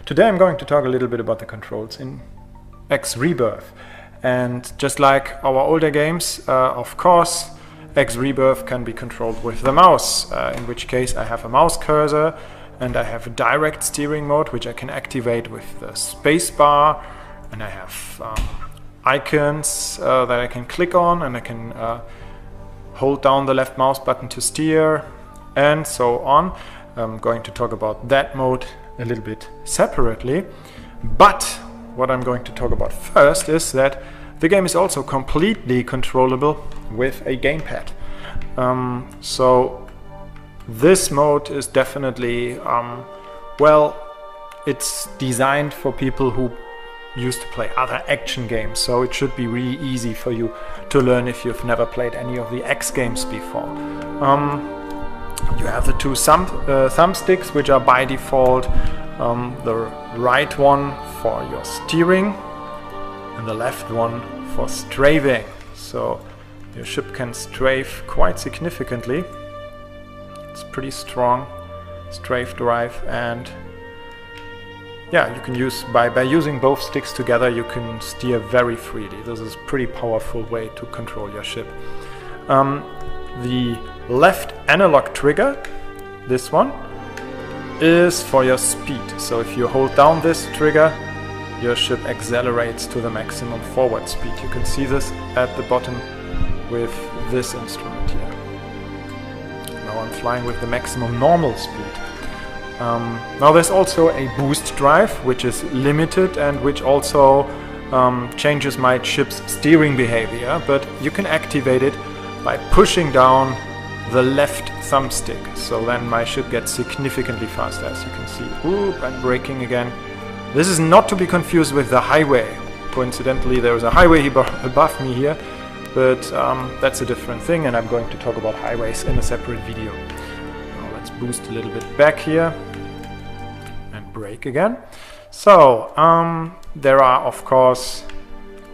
Today I'm going to talk a little bit about the controls in X Rebirth. And just like our older games, of course, X Rebirth can be controlled with the mouse, in which case I have a mouse cursor and I have a direct steering mode which I can activate with the space bar, and I have icons that I can click on, and I can hold down the left mouse button to steer, and so on. I'm going to talk about that mode a little bit separately, but what I'm going to talk about first is that the game is also completely controllable with a gamepad. So this mode is definitely, well, it's designed for people who used to play other action games, so it should be really easy for you to learn if you've never played any of the X games before. You have the two thumbsticks, which are by default the right one for your steering and the left one for strafing. So your ship can strafe quite significantly. It's pretty strong strafe drive, and yeah, you can use by using both sticks together, you can steer very freely. This is a pretty powerful way to control your ship. The left analog trigger, this one, is for your speed. So if you hold down this trigger, your ship accelerates to the maximum forward speed. You can see this at the bottom with this instrument here. Now I'm flying with the maximum normal speed. Now there's also a boost drive, which is limited and which also changes my ship's steering behavior, but you can activate it by pushing down the left thumbstick. So then my ship gets significantly faster, as you can see. Oop, I'm braking again. This is not to be confused with the highway. Coincidentally, there is a highway above me here, but that's a different thing, and I'm going to talk about highways in a separate video. Now let's boost a little bit back here and brake again. So there are, of course,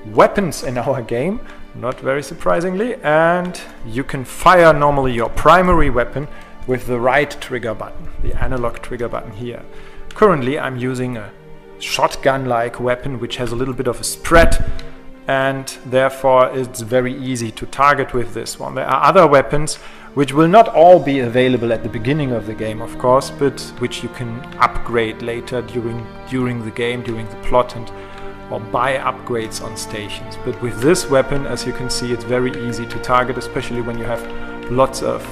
weapons in our game, not very surprisingly, and you can fire normally your primary weapon with the right trigger button, the analog trigger button here. Currently I'm using a shotgun-like weapon which has a little bit of a spread, and therefore it's very easy to target with this one. There are other weapons which will not all be available at the beginning of the game, of course, but which you can upgrade later during the game, during the plot, and or buy upgrades on stations. But with this weapon, as you can see, it's very easy to target, especially when you have lots of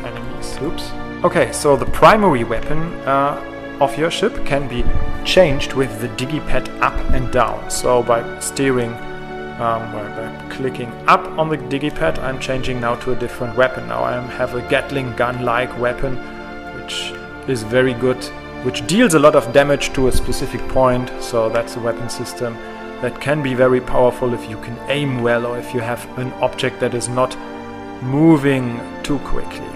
enemies. Oops. Okay, so the primary weapon of your ship can be changed with the digipad up and down. So by steering, by clicking up on the digipad, I'm changing now to a different weapon. Now I have a Gatling gun-like weapon, which is very good, which deals a lot of damage to a specific point. So that's a weapon system that can be very powerful if you can aim well, or if you have an object that is not moving too quickly,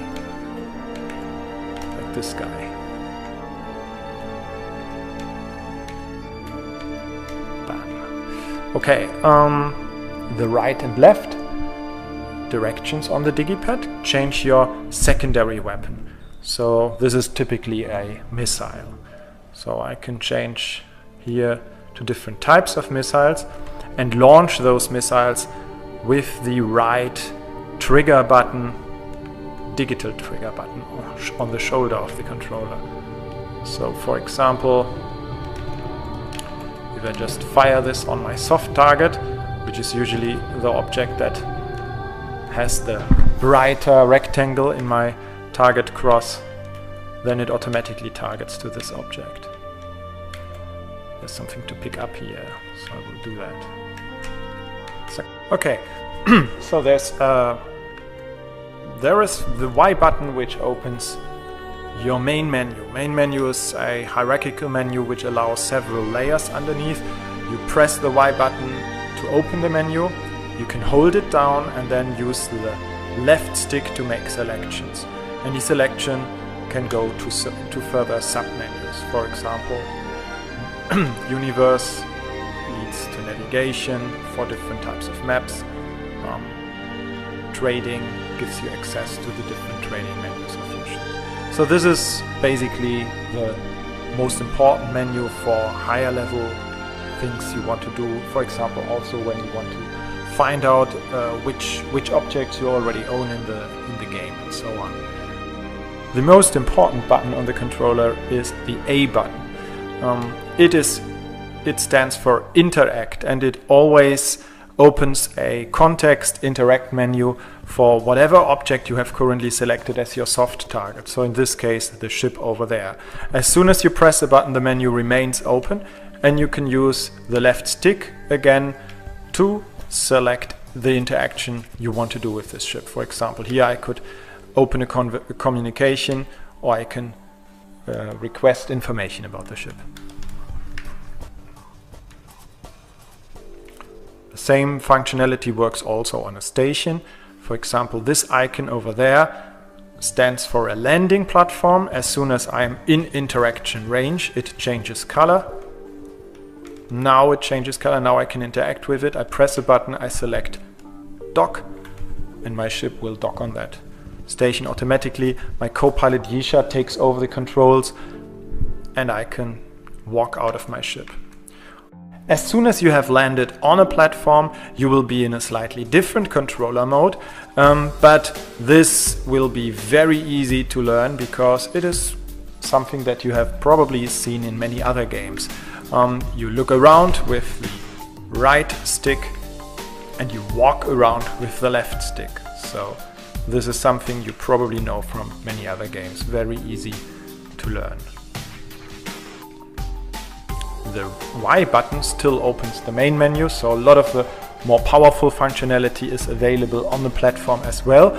like this guy. Bam. Okay, the right and left directions on the digipad change your secondary weapon. So this is typically a missile. So I can change here to different types of missiles and launch those missiles with the right trigger button, digital trigger button, on the shoulder of the controller. So for example, if I just fire this on my soft target, which is usually the object that has the brighter rectangle in my target cross, then it automatically targets to this object. There's something to pick up here, so I will do that. So, okay, so there is the Y button, which opens your main menu. Main menu is a hierarchical menu which allows several layers underneath. You press the Y button to open the menu. You can hold it down and then use the left stick to make selections. Any selection can go to further sub-menus. For example, Universe leads to navigation for different types of maps. Trading gives you access to the different trading menus of your ship. So this is basically the most important menu for higher level things you want to do. For example, also when you want to find out which objects you already own in the game and so on. The most important button on the controller is the A button. It stands for Interact, and it always opens a context interact menu for whatever object you have currently selected as your soft target. So in this case, the ship over there. As soon as you press the button, the menu remains open, and you can use the left stick again to select the interaction you want to do with this ship. For example, here I could open a communication, or I can request information about the ship. The same functionality works also on a station. For example, this icon over there stands for a landing platform. As soon as I'm in interaction range, it changes color. Now it changes color, now I can interact with it. I press a button, I select dock, and my ship will dock on that station automatically. My co-pilot Yisha takes over the controls, and I can walk out of my ship. As soon as you have landed on a platform, you will be in a slightly different controller mode, but this will be very easy to learn because it is something that you have probably seen in many other games. You look around with the right stick and you walk around with the left stick. So this is something you probably know from many other games. Very easy to learn. The Y button still opens the main menu, so a lot of the more powerful functionality is available on the platform as well.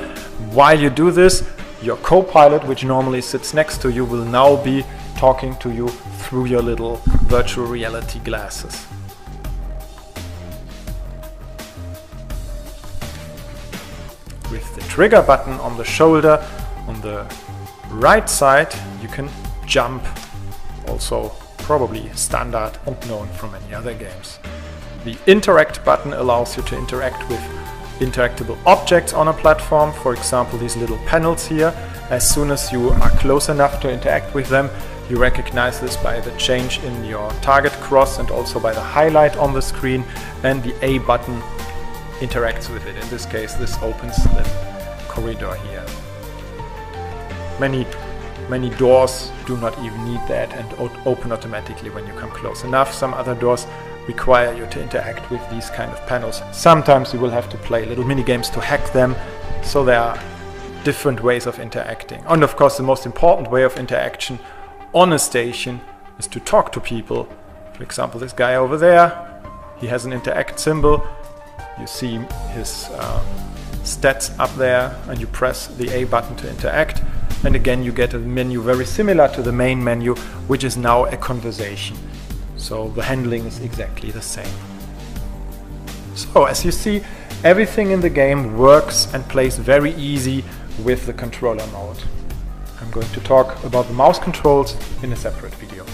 While you do this, your co-pilot, which normally sits next to you, will now be talking to you through your little virtual reality glasses. With the trigger button on the shoulder on the right side, you can jump, also probably standard and known from many other games. The interact button allows you to interact with interactable objects on a platform, for example these little panels here. As soon as you are close enough to interact with them, you recognize this by the change in your target cross and also by the highlight on the screen, and the A button interacts with it. In this case, this opens the corridor here. Many doors do not even need that and open automatically when you come close enough. Some other doors require you to interact with these kind of panels. Sometimes you will have to play little mini games to hack them, so there are different ways of interacting. And of course the most important way of interaction on a station is to talk to people. For example, this guy over there, he has an interact symbol. You see his stats up there, and you press the A button to interact, and again you get a menu very similar to the main menu, which is now a conversation. So the handling is exactly the same. So as you see, everything in the game works and plays very easy with the controller mode. I'm going to talk about the mouse controls in a separate video.